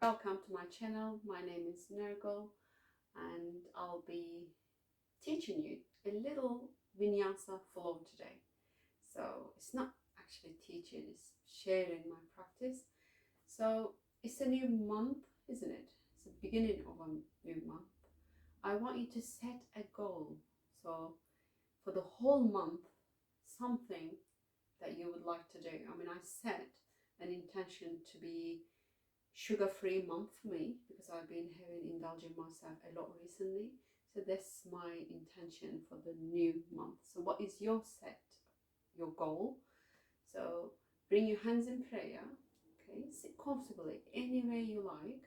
Welcome to my channel. My name is Nergal and I'll be teaching you a little Vinyasa flow today. So it's not actually teaching, it's sharing my practice. So it's a new month, isn't it? It's the beginning of a new month. I want you to set a goal. So for the whole month, something that you would like to do. I mean, I set an intention to be sugar-free month for me because I've been indulging myself a lot recently. So that's my intention for the new month. So what is your your goal? So bring your hands in prayer. Okay, sit comfortably anywhere you like.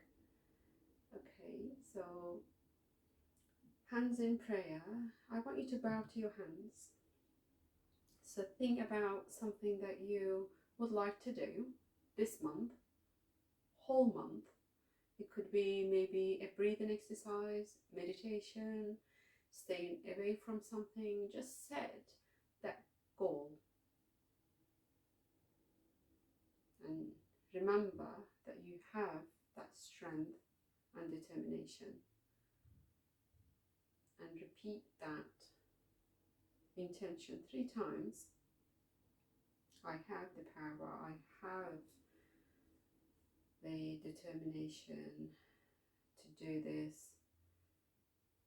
Okay, so hands in prayer. I want you to bow to your hands. So think about something that you would like to do this month, whole month. It could be maybe a breathing exercise, meditation, staying away from something. Just set that goal. And remember that you have that strength and determination. And repeat that intention 3 times. I have the power. I have the determination to do this.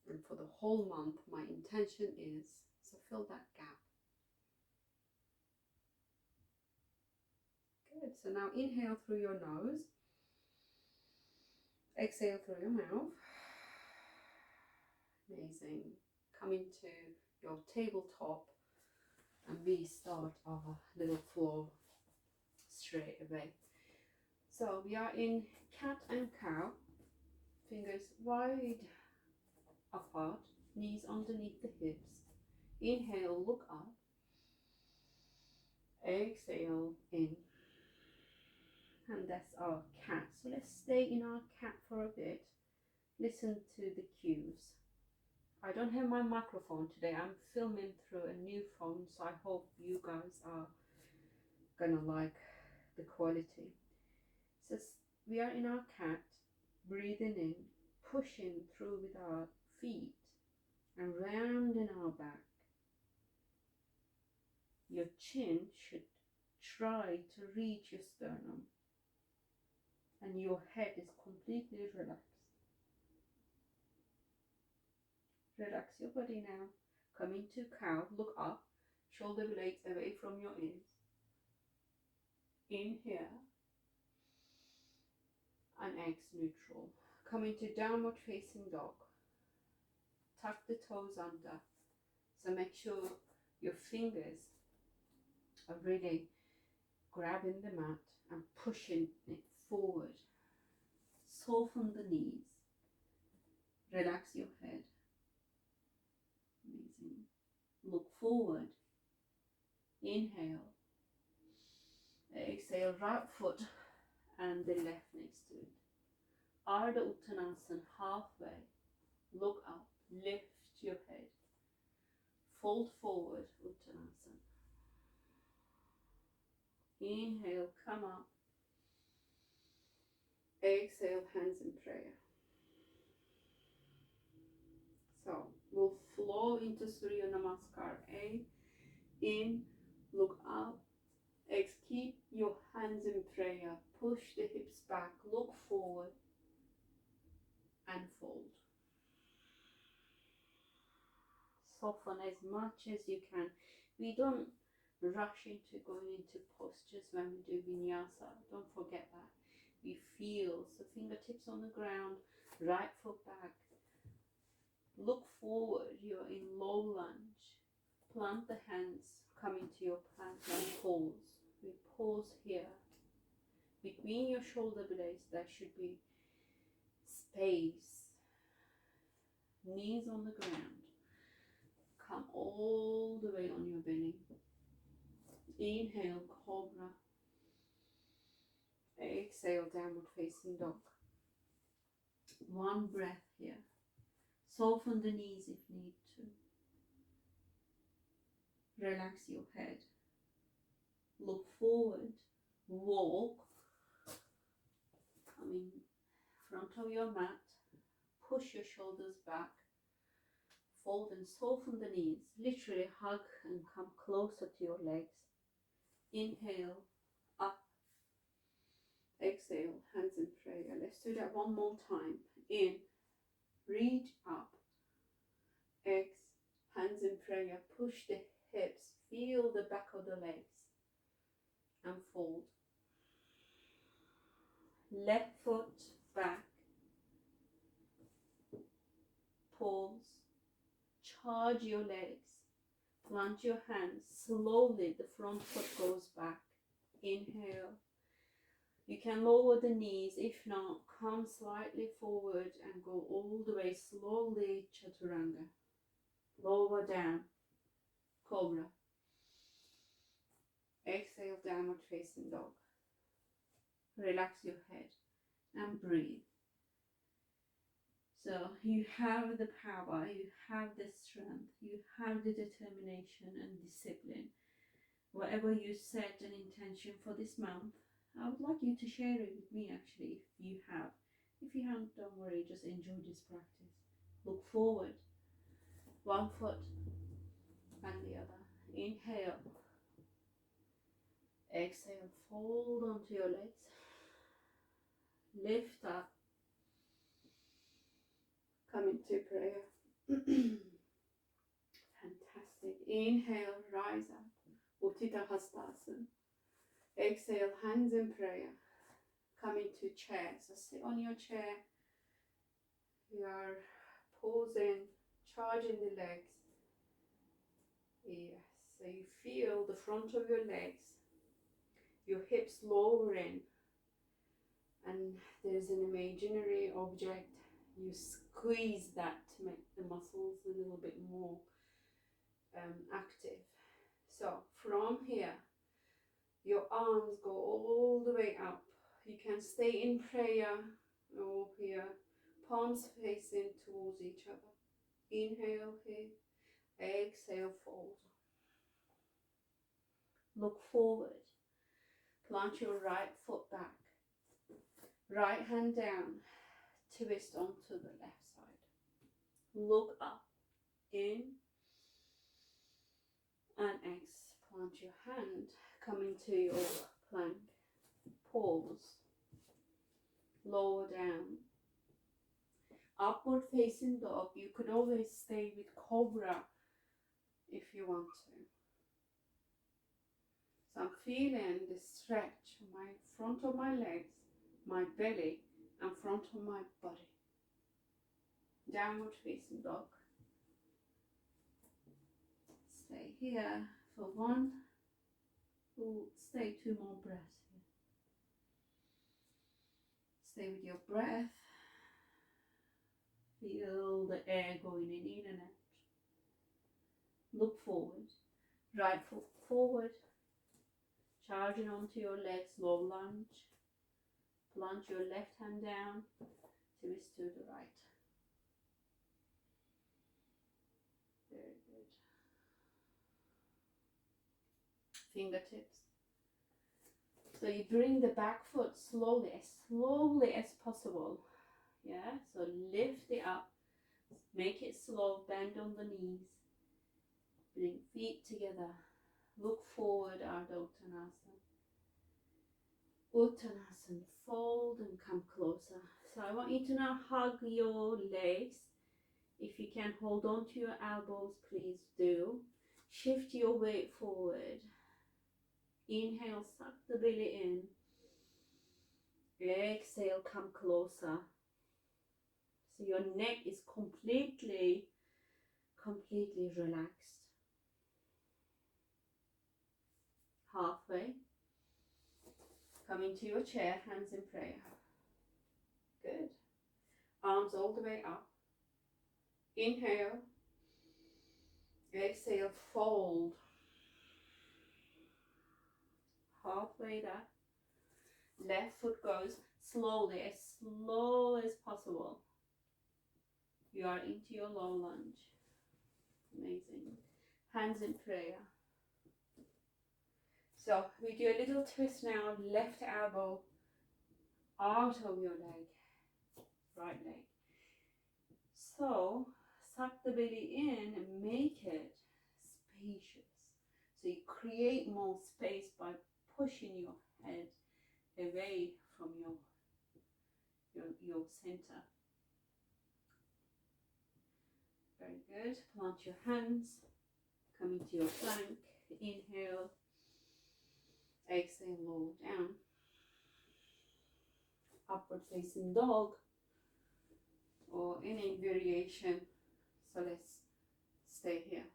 And for the whole month, my intention is, so fill that gap. Good. So now inhale through your nose. Exhale through your mouth. Amazing. Come into your tabletop and we start our little flow straight away. So we are in cat and cow. Fingers wide apart, knees underneath the hips. Inhale, look up. Exhale, in. And that's our cat. So let's stay in our cat for a bit. Listen to the cues. I don't have my microphone today. I'm filming through a new phone, so I hope you guys are gonna like the quality. So we are in our cat, breathing in, pushing through with our feet and rounding our back. Your chin should try to reach your sternum and your head is completely relaxed. Relax your body now. Come into cow, look up, shoulder blades away from your ears. In here and X neutral. Come into downward facing dog. Tuck the toes under. So make sure your fingers are really grabbing the mat and pushing it forward. Soften the knees. Relax your head. Amazing. Look forward. Inhale. Exhale, right foot and the left next to it. Ardha Uttanasana, halfway. Look up. Lift your head. Fold forward, Uttanasana. Inhale, come up. Exhale, hands in prayer. So we'll flow into Surya Namaskar. In, look up. X, keep your hands in prayer. Push the hips back. Look forward and fold. Soften as much as you can. We don't rush into going into postures when we do vinyasa. Don't forget that. We feel, so fingertips on the ground, right foot back. Look forward, you're in low lunge. Plant the hands, come into your plank and pause. We pause here. Between your shoulder blades, there should be space. Knees on the ground. Come all the way on your belly. Inhale, cobra. Exhale, downward facing dog. One breath here. Soften the knees if need to. Relax your head. Look forward. Walk. Coming front of your mat. Push your shoulders back. Fold and soften the knees. Literally hug and come closer to your legs. Inhale, up. Exhale, hands in prayer. Let's do that one more time. In, reach up. Exhale, hands in prayer. Push the hips. Feel the back of the legs. And fold. Left foot back. Pause. Charge your legs. Plant your hands. Slowly the front foot goes back. Inhale. You can lower the knees. If not, come slightly forward and go all the way slowly. Chaturanga. Lower down. Cobra. Exhale, downward facing dog. Relax your head and breathe. So you have the power, you have the strength, you have the determination and discipline. Whatever you set an intention for this month, I would like you to share it with me actually if you have. If you haven't, don't worry, just enjoy this practice. Look forward, one foot and the other. Inhale. Exhale, fold onto your legs. Lift up. Come into prayer. Fantastic. Inhale, rise up. Uttita Hastasana. Exhale, hands in prayer. Come into chair. So sit on your chair. You are pausing, charging the legs. Yes. So you feel the front of your legs. Your hips lowering. And there's an imaginary object. You squeeze that to make the muscles a little bit more active. So from here, your arms go all the way up. You can stay in prayer or here, palms facing towards each other. Inhale here, exhale, fold. Look forward. Plant your right foot back. Right hand down. Twist onto the left side. Look up, in, and exhale. Plant your hand, come into your plank. Pause. Lower down. Upward facing dog. You could always stay with cobra if you want to. So I'm feeling the stretch on my front of my legs, my belly, and front of my body. Downward facing dog. Stay here for one. We'll stay 2 more breaths here. Stay with your breath. Feel the air going in and out. Look forward. Right foot forward. Charging onto your legs, low lunge. Plant your left hand down. Twist to the right. Very good. Fingertips. So you bring the back foot slowly as possible. Yeah, so lift it up. Make it slow. Bend on the knees. Bring feet together. Look forward, Ardha Uttanasana. Uttanasana. Fold and come closer. So I want you to now hug your legs. If you can hold on to your elbows, please do. Shift your weight forward. Inhale, suck the belly in. Exhale, come closer. So your neck is completely relaxed. Halfway. Come into your chair, hands in prayer. Good. Arms all the way up. Inhale. Exhale, fold. Halfway there. Left foot goes slowly, as slow as possible. You are into your low lunge. Amazing. Hands in prayer. So we do a little twist now, left elbow out of your leg. right leg. So suck the belly in and make it spacious. So you create more space by pushing your head away from your center. Very good. Plant your hands, come into your plank. Inhale, exhale, lower down. Upward facing dog or any variation. So let's stay here.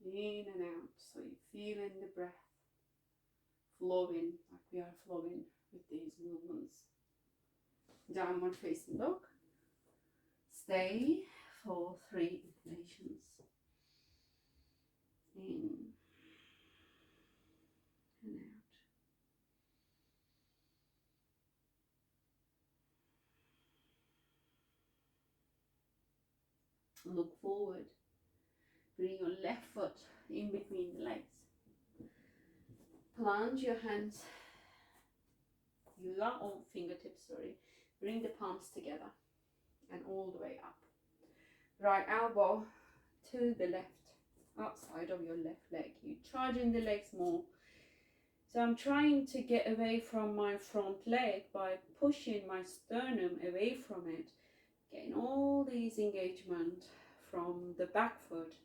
In and out. So you're feeling the breath flowing, like we are flowing with these movements. Downward facing dog. Stay for 3 inhalations. In and out. Look forward. Bring your left foot in between the legs. Plant your hands. You got all fingertips, sorry. Bring the palms together and all the way up. Right elbow to the left, outside of your left leg. You're charging the legs more. So I'm trying to get away from my front leg by pushing my sternum away from it, getting all these engagement from the back foot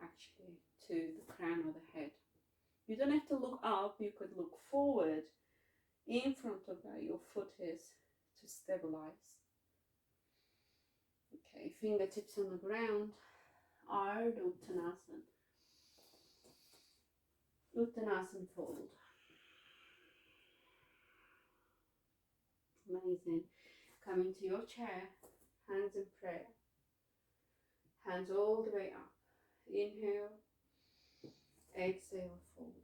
actually to the crown of the head. You don't have to look up, you could look forward in front of where your foot is to stabilize. Okay, fingertips on the ground. Ardha Uttanasana. Uttanasana fold. Amazing. Come into your chair, hands in prayer. Hands all the way up. Inhale, exhale, fold.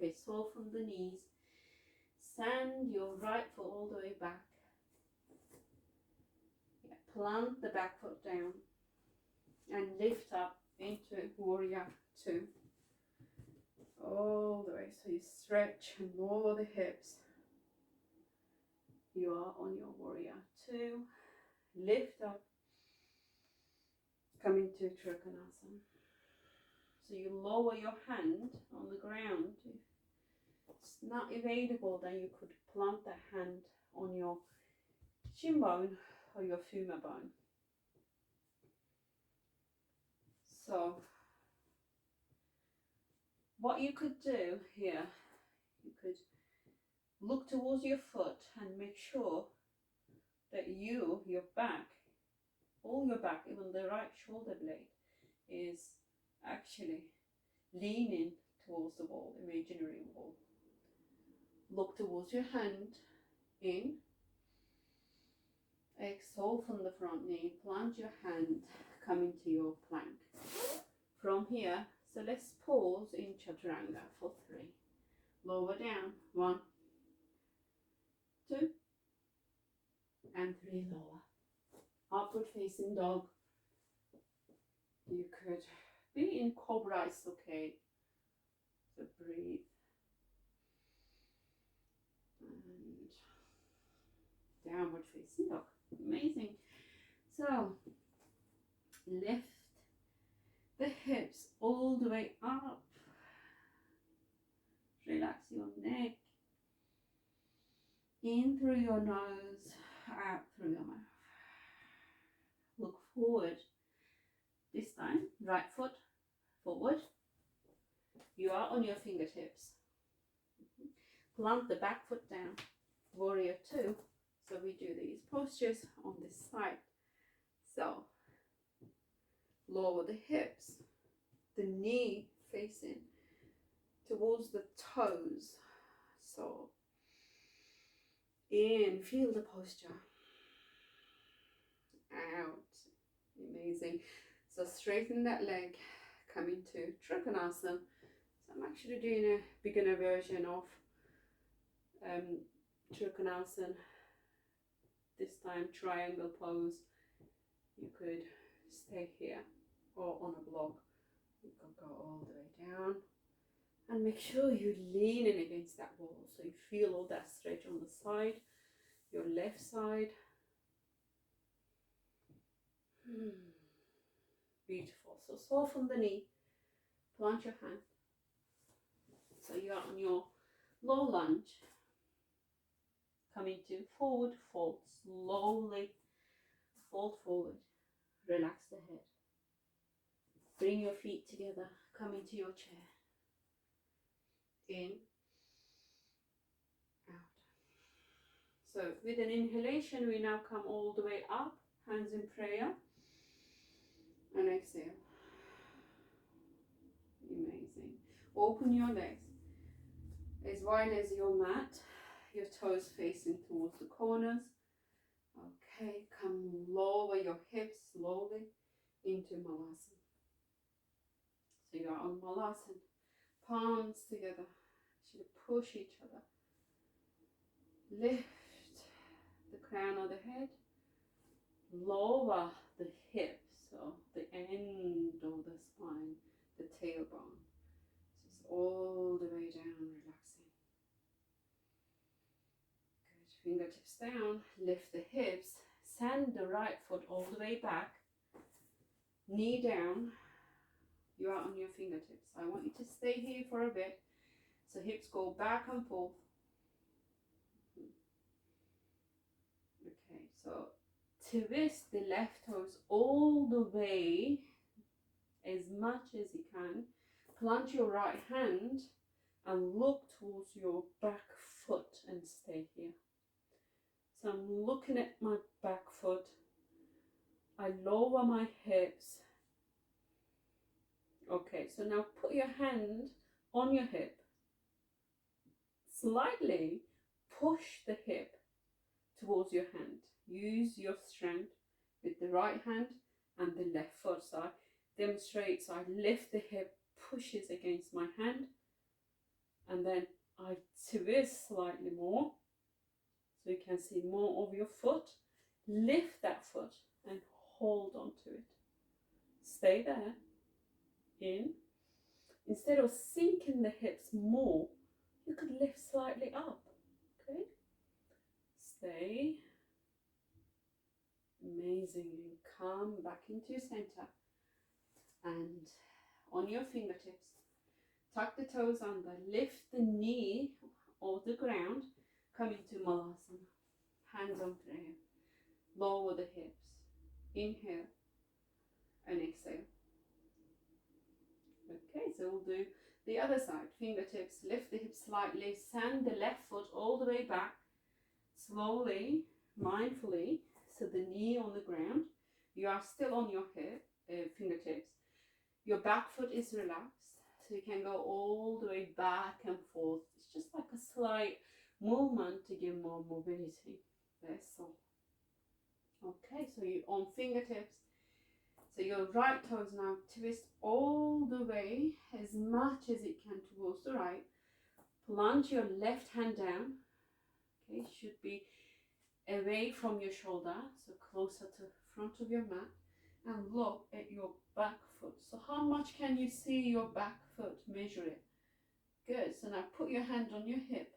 Okay, soften the knees. Send your right foot all the way back. Yeah, plant the back foot down and lift up into Warrior 2. All the way, so you stretch and lower the hips. You are on your Warrior 2. Lift up, come into Trikonasana. So you lower your hand on the ground. If it's not available, then you could plant the hand on your shin bone or your femur bone. So what you could do here, you could look towards your foot and make sure that your back, all your back, even the right shoulder blade, is actually leaning towards the wall, imaginary wall. Look towards your hand, in. Exhale from the front knee, plant your hand, come into your plank. From here, so let's pause in Chaturanga for 3. Lower down, 1, 2, and 3 lower. Upward facing dog. You could be in cobra, it's okay. So breathe. And downward facing dog. Amazing. So lift the hips all the way up. Relax your neck. In through your nose, out through your mouth. Look forward. This time, right foot forward. You are on your fingertips. Plant the back foot down. Warrior 2. So we do these postures on this side. So lower the hips, the knee facing towards the toes. So in, feel the posture. Out. Amazing. So straighten that leg, come into Trikonasana. So I'm actually doing a beginner version of Trikonasana. This time triangle pose. You could stay here or on a block. You could go all the way down And make sure you're leaning against that wall, so you feel all that stretch on the side, your left side. Beautiful. So soften the knee, plant your hand. So you are on your low lunge. Coming to forward fold, slowly fold forward, relax the head. Bring your feet together, come into your chair. In, out. So with an inhalation, we now come all the way up, hands in prayer, and exhale. Amazing. Open your legs as wide as your mat, your toes facing towards the corners. Okay, come lower your hips slowly into Malasana. So you are on Malasana, palms together, should push each other. Lift the crown of the head, lower the hips, so the end of the spine, the tailbone. Just all the way down, relaxing. Good. Fingertips down, lift the hips, send the right foot all the way back, knee down. You are on your fingertips. I want you to stay here for a bit. So hips go back and forth. Okay, so twist the left toes all the way as much as you can. Plant your right hand and look towards your back foot and stay here. So I'm looking at my back foot. I lower my hips. Okay, so now put your hand on your hip. Slightly push the hip towards your hand. Use your strength with the right hand and the left foot. So I demonstrate, so I lift the hip, pushes against my hand, and then I twist slightly more so you can see more of your foot. Lift that foot and hold on to it. Stay there. In. Instead of sinking the hips more, you could lift slightly up. Okay? Stay. Amazing. And come back into center. And on your fingertips, tuck the toes under, lift the knee off the ground, come into Malasana. Hands on prayer. Lower the hips. Inhale and exhale. Okay, so we'll do the other side. Fingertips, lift the hips slightly, send the left foot all the way back, slowly, mindfully, so the knee on the ground. You are still on your fingertips. Your back foot is relaxed, so you can go all the way back and forth. It's just like a slight movement to give more mobility. That's all. Okay, so you're on fingertips. So your right toes now twist all the way as much as it can towards the right. Plant your left hand down. Okay, should be away from your shoulder, so closer to the front of your mat. And look at your back foot. So how much can you see your back foot? Measure it. Good. So now put your hand on your hip.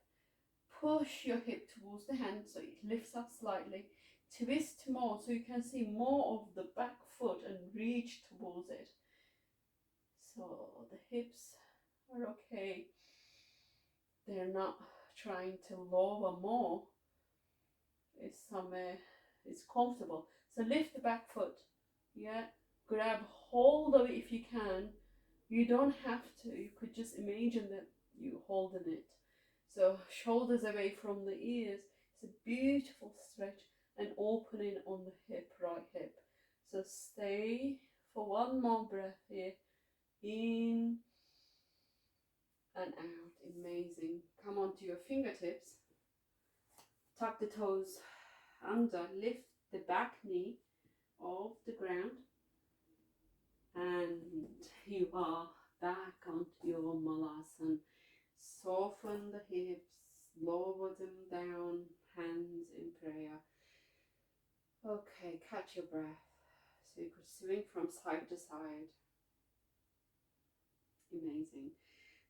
Push your hip towards the hand so it lifts up slightly. Twist more so you can see more of the back foot and reach towards it. So the hips are okay. They're not trying to lower more. It's comfortable. So lift the back foot. Yeah, grab hold of it if you can. You don't have to. You could just imagine that you holding it. So shoulders away from the ears. It's a beautiful stretch. And opening on the hip, right hip. So stay for one more breath here. In and out. Amazing. Come onto your fingertips. Tuck the toes under. Lift the back knee off the ground. And you are back onto your Malasana. Soften the hips. Lower them down. Hands in prayer. Okay, catch your breath. So you could swing from side to side. Amazing.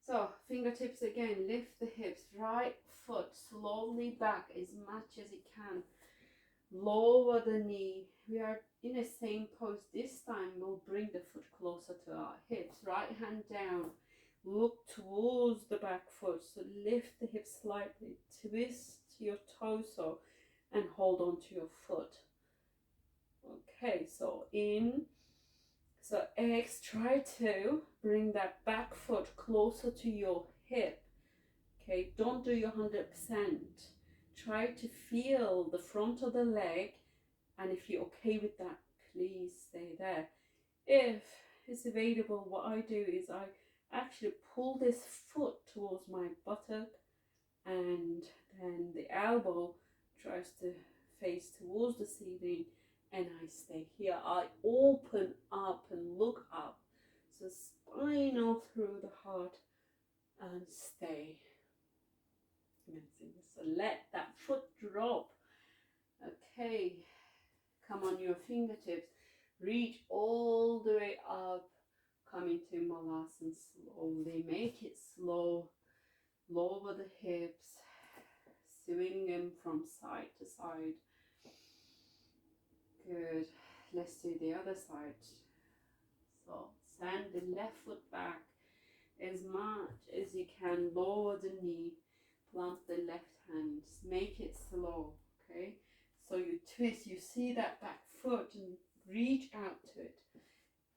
So fingertips again, lift the hips, right foot slowly back as much as it can. Lower the knee. We are in the same pose. This time we'll bring the foot closer to our hips. Right hand down. Look towards the back foot. So lift the hips slightly. Twist your torso and hold on to your foot. Okay, so in. So X, try to bring that back foot closer to your hip. Okay, don't do your 100%. Try to feel the front of the leg, and if you're okay with that, please stay there. If it's available, what I do is I actually pull this foot towards my buttock, and then the elbow tries to face towards the ceiling, and I stay here. I open up and look up, so spinal through the heart, and stay. Amazing. So let that foot drop. Okay, come on your fingertips, reach all the way up, come into Malasana slowly, make it slow, lower the hips, swing them from side to side. Good. Let's do the other side. So send the left foot back as much as you can, lower the knee, plant the left hand, make it slow. Okay, so you twist, you see that back foot and reach out to it.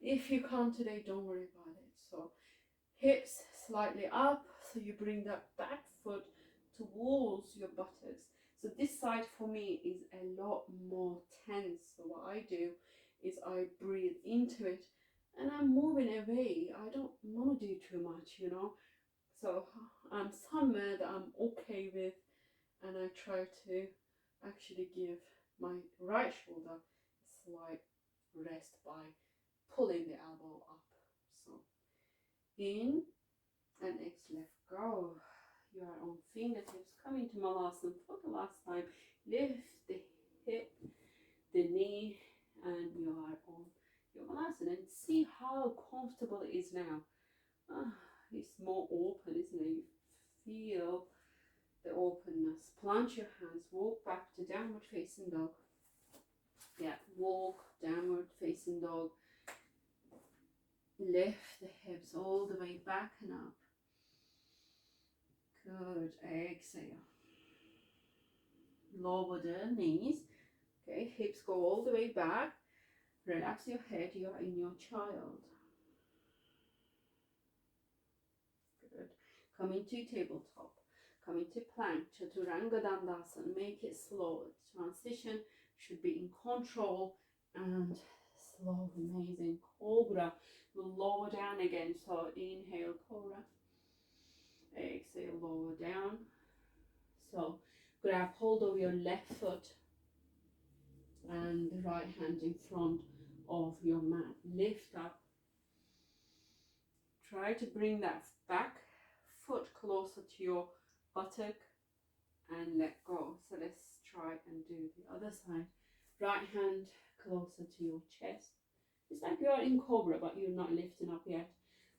If you can't today, don't worry about it. So hips slightly up, so you bring that back foot towards your buttocks. So this side for me is a lot more tense. So what I do is I breathe into it and I'm moving away. I don't want to do too much, you know. So I'm somewhere that I'm okay with, and I try to actually give my right shoulder a slight rest by pulling the elbow up. So in and exhale, go. You are on fingertips, coming to Malasana for the last time. Lift the hip, the knee, and you are on your Malasana. And see how comfortable it is now. It's more open, isn't it? You feel the openness. Plant your hands, walk back to downward facing dog. Yeah, walk, downward facing dog. Lift the hips all the way back and up. Good. Exhale. Lower the knees. Okay, hips go all the way back. Relax your head. You are in your child. Good. Come into tabletop. Come into plank. Chaturanga Dandasana. Make it slow. Transition should be in control and slow. Amazing. Cobra. We'll lower down again. So inhale, cobra. Exhale, lower down. So grab hold of your left foot and the right hand in front of your mat. Lift up. Try to bring that back foot closer to your buttock and let go. So let's try and do the other side. Right hand closer to your chest. It's like you are in cobra, but you're not lifting up yet.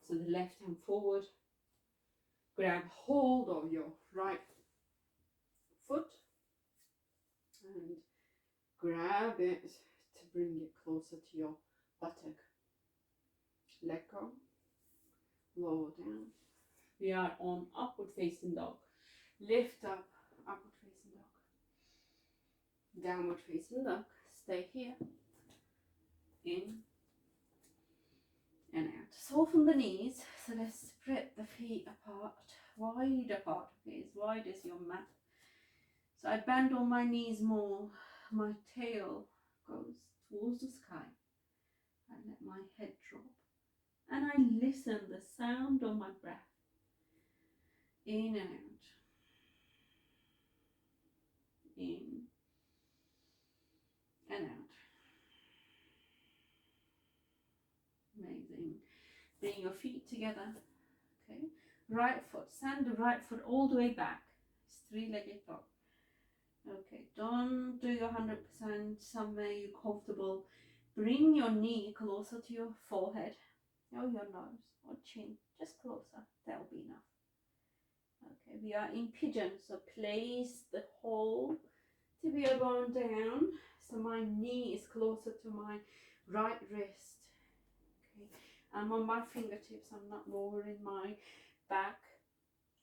So the left hand forward. Grab hold of your right foot and grab it to bring it closer to your buttock. Let go. Lower down. We are on upward facing dog. Lift up, upward facing dog. Downward facing dog. Stay here. In and out. Soften the knees. So let's spread the feet apart, wide apart. Okay, as wide as your mat. So I bend on my knees more. My tail goes towards the sky. I let my head drop. And I listen the sound of my breath. In and out. In and out. Amazing. Bring your feet together. Okay. Right foot. Send the right foot all the way back. It's three-legged dog. Okay. Don't do your 100%. Somewhere you're comfortable. Bring your knee closer to your forehead or your nose or chin. just closer, that will be enough. Okay, we are in pigeon, so place the whole tibia bone down, so my knee is closer to my right wrist. Okay, I'm on my fingertips, I'm not lowering my back,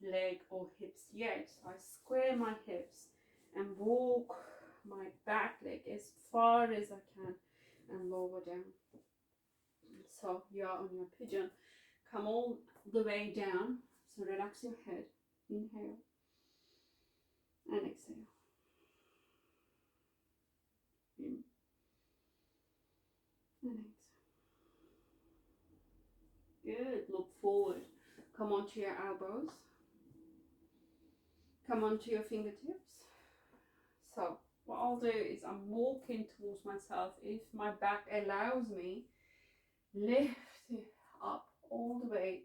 leg or hips yet. So I square my hips and walk my back leg as far as I can and lower down. So you are on your pigeon. Come all the way down. So relax your head. Inhale and exhale. In and exhale. Good. Look forward. Come onto your elbows. Come onto your fingertips. So what I'll do is I'm walking towards myself. If my back allows me, lift it up all the way.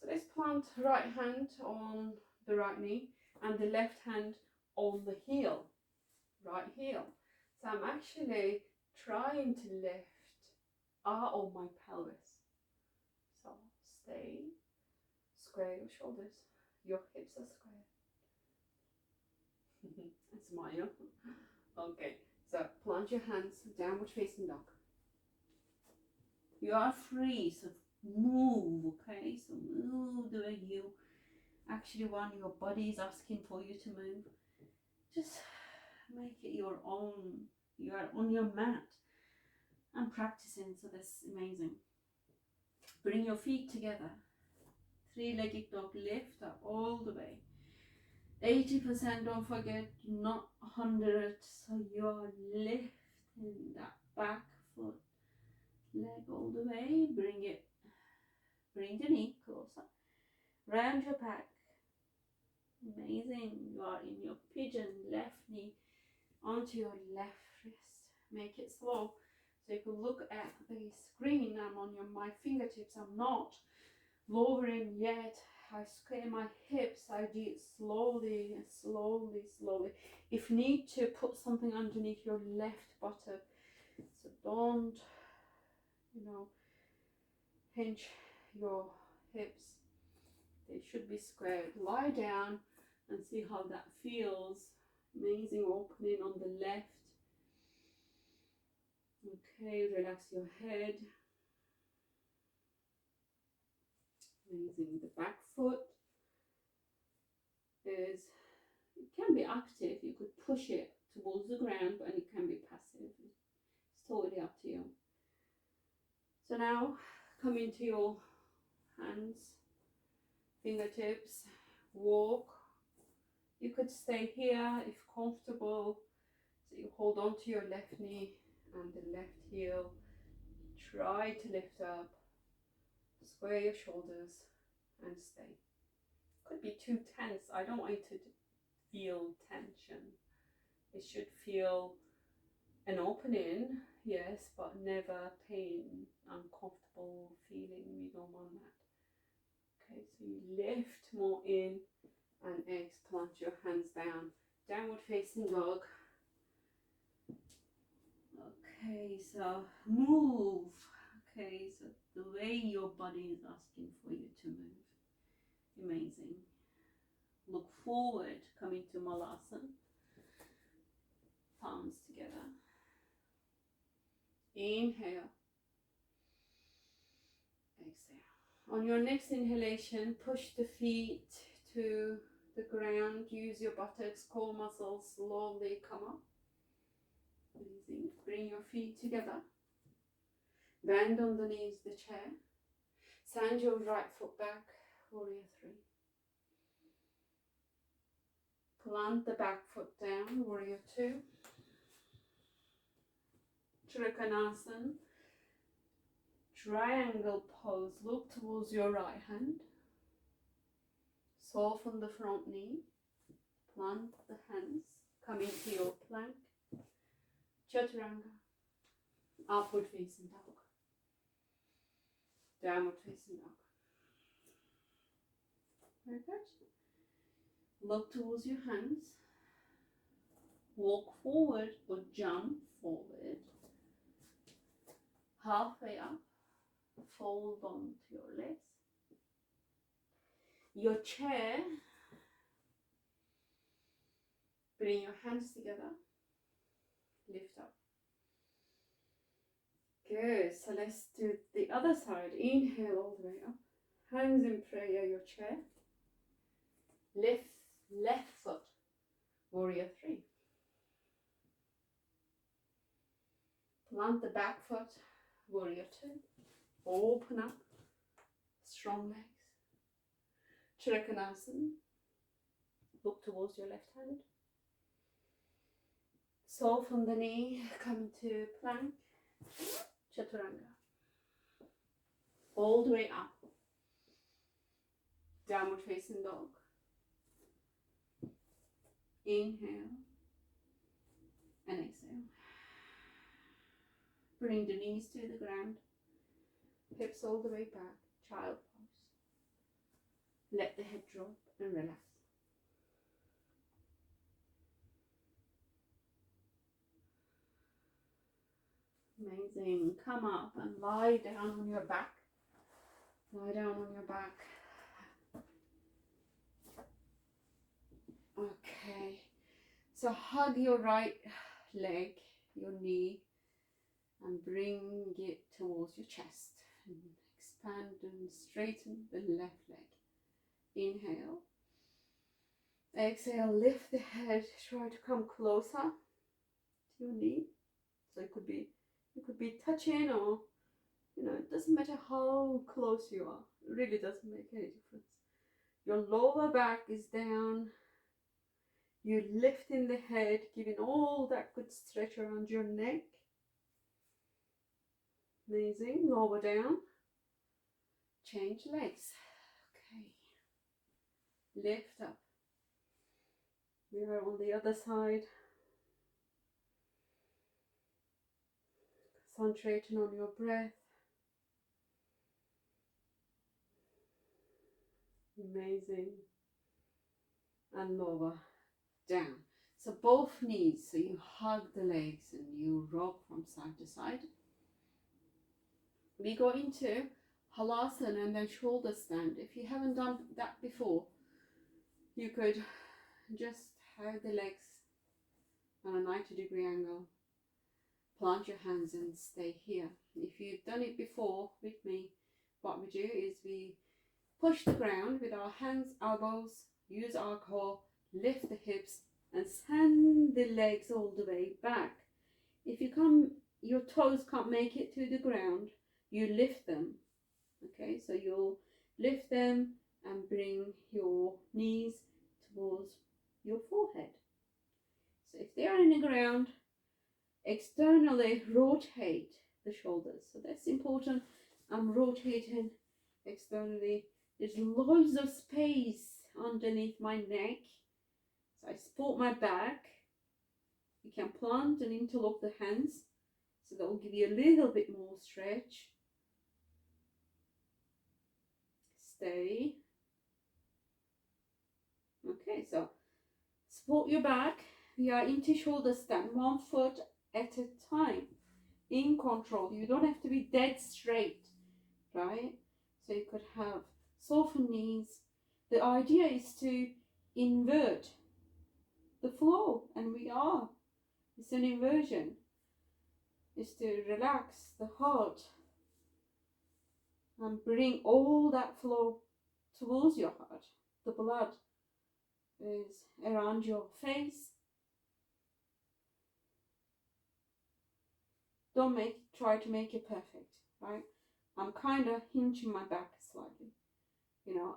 So let's plant right hand on the right knee and the left hand on the heel, right heel. So I'm actually trying to lift on my pelvis. So stay, square your shoulders, your hips are square. And smile. Okay, so plant your hands, downward facing dog. You are free, so move, okay? So move the way you actually want. Your body is asking for you to move. Just make it your own. You are on your mat and practicing, so that's amazing. Bring your feet together. Three-legged dog, lift up all the way. 80%, don't forget, not 100. So you are lifting that back foot, leg all the way. Bring the knee closer. Round your back. Amazing. You are in your pigeon, left knee onto your left wrist. Make it slow. So you can look at the screen. I'm on my fingertips. I'm not lowering yet. I square my hips. I do it slowly, slowly, slowly. If need to, put something underneath your left buttock. So don't, hinge your hips. They should be squared. Lie down and see how that feels. Amazing opening on the left. Okay, relax your head. Amazing. The back foot it can be active. You could push it towards the ground, but it can be passive. It's totally up to you. So now come into your hands, fingertips, walk. You could stay here if comfortable. So you hold on to your left knee and the left heel. Try to lift up, square your shoulders and stay. Could be too tense. I don't want you to feel tension. It should feel an opening, yes, but never pain, uncomfortable feeling. We don't want that. Okay, so you lift more in and plant your hands down. Downward facing dog. Okay, so move. Okay, so the way your body is asking for you to move. Amazing. Look forward, coming to Malasana. Palms together. Inhale. Exhale. On your next inhalation, push the feet to the ground. Use your buttocks, core muscles. Slowly come up. Amazing. Bring your feet together. Bend on the knees, the chair. Send your right foot back. Warrior 3. Plant the back foot down. Warrior 2. Trikonasana. Triangle pose. Look towards your right hand. Soften the front knee. Plant the hands. Come into your plank. Chaturanga. Upward facing dog. Downward facing dog. Very good. Look towards your hands. Walk forward or jump forward. Halfway up. Fold onto your legs. your chair. Bring your hands together. Lift up. Good. So let's do the other side. Inhale all the way up. Hands in prayer, your chair. Lift left foot. Warrior 3. Plant the back foot. Warrior 2. Open up. Strong legs. Trikonasana. Look towards your left hand. Soften the knee. Come to plank. Chaturanga. All the way up. Downward facing dog. Inhale and exhale. Bring the knees to the ground. Hips all the way back. Child pose. Let the head drop and relax. Amazing. Come up and lie down on your back. Lie down on your back. Okay. So hug your right leg, your knee, and bring it towards your chest. And expand and straighten the left leg. Inhale. Exhale, lift the head. Try to come closer to your knee. So it could be touching, or it doesn't matter how close you are. It really doesn't make any difference. Your lower back is down. You're lifting the head, giving all that good stretch around your neck. Amazing. Lower down. Change legs. Okay. Lift up. We are on the other side. Concentrating on your breath. Amazing. And lower down. So both knees, so you hug the legs and you rock from side to side. We go into halasana and then shoulder stand. If you haven't done that before, you could just have the legs on a 90-degree angle. Plant your hands and stay here. If you've done it before with me, what we do is we push the ground with our hands, elbows, use our core, lift the hips and send the legs all the way back. If your toes can't make it to the ground, you lift them. Okay, so you'll lift them and bring your knees towards your forehead. So if they are in the ground, externally rotate the shoulders. So that's important. I'm rotating externally. There's loads of space underneath my neck. So I support my back. You can plant and interlock the hands. So that will give you a little bit more stretch. Stay. Okay, so support your back. We are into shoulder stand, 1 foot at a time, in control. You don't have to be dead straight, right? So you could have softened knees. The idea is to invert the flow, and we are. It's an inversion. It's to relax the heart and bring all that flow towards your heart. The blood is around your face. Don't try to make it perfect, right? I'm kind of hinging my back slightly.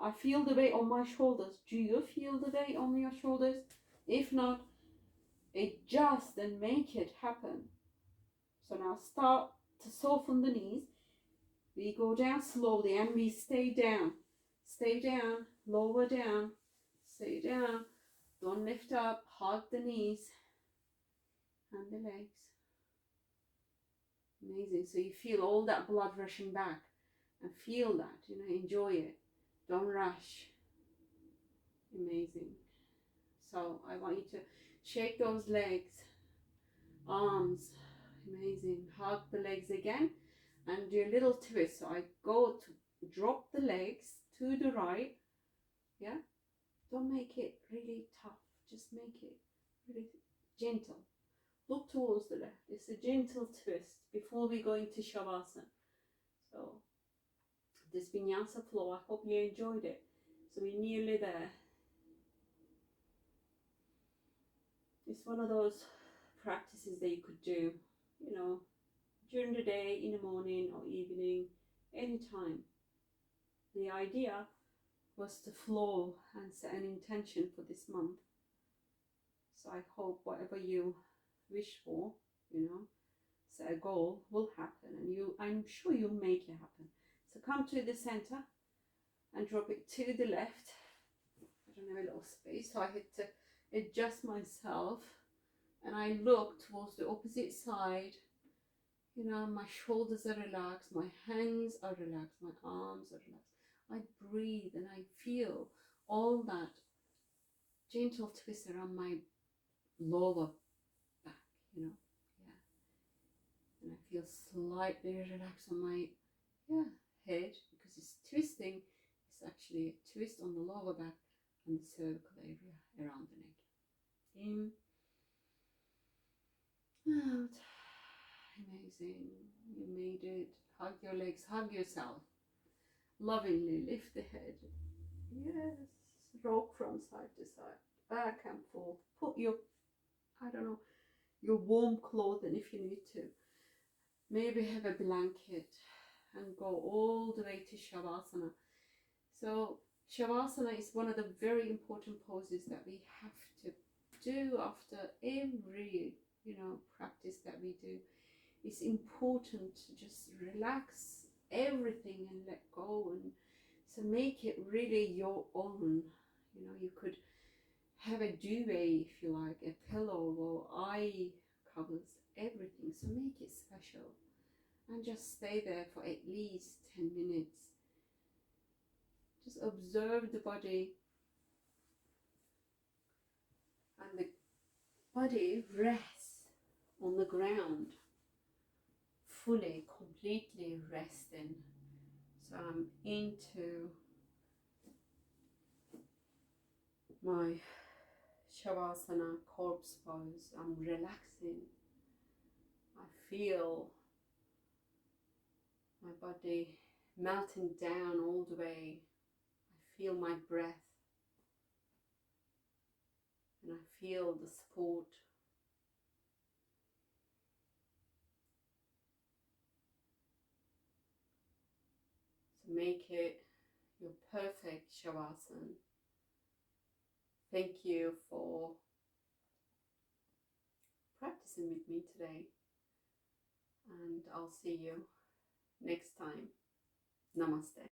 I feel the weight on my shoulders. Do you feel the weight on your shoulders? If not, adjust and make it happen. So now start to soften the knees. We go down slowly and we stay down. Stay down, lower down, stay down. Don't lift up, hug the knees and the legs. Amazing. So you feel all that blood rushing back and feel that, enjoy it. Don't rush. Amazing. So I want you to shake those legs, arms. Amazing. Hug the legs again and do a little twist. So I go to drop the legs to the right Yeah, don't make it really tough, just make it really gentle. Look towards the left. It's a gentle twist before we go into Shavasana. So this Vinyasa flow, I hope you enjoyed it. So we're nearly there. It's one of those practices that you could do, you know, during the day, in the morning or evening, anytime. The idea was to flow and set an intention for this month. So I hope whatever you wish for, you know, set a goal, will happen, and I'm sure you'll make it happen. So come to the center and drop it to the left. I don't have a little space, so I had to adjust myself, and I look towards the opposite side. You know, my shoulders are relaxed, my hands are relaxed, my arms are relaxed. I breathe and I feel all that gentle twist around my lower back, you know. Yeah. And I feel slightly relaxed on my head, because it's twisting. It's actually a twist on the lower back and the cervical area around the neck. In, out. Amazing. You made it. Hug your legs, hug yourself. Lovingly lift the head. Yes. Rock from side to side, back and forth. Put your, I don't know, your warm clothing if you need to. Maybe have a blanket and go all the way to Shavasana. So Shavasana is one of the very important poses that we have to do after every, you know, practice that we do. It's important to just relax everything and let go, and so make it really your own. You know, you could have a duvet if you like, a pillow or eye covers, everything. So make it special and just stay there for at least 10 minutes. Just observe the body, and the body rests on the ground, fully, completely resting. So I'm into my Shavasana corpse pose. I'm relaxing. I feel my body melting down all the way. I feel my breath, and I feel the support. So make it your perfect Shavasana. Thank you for practicing with me today, and I'll see you next time. Namaste.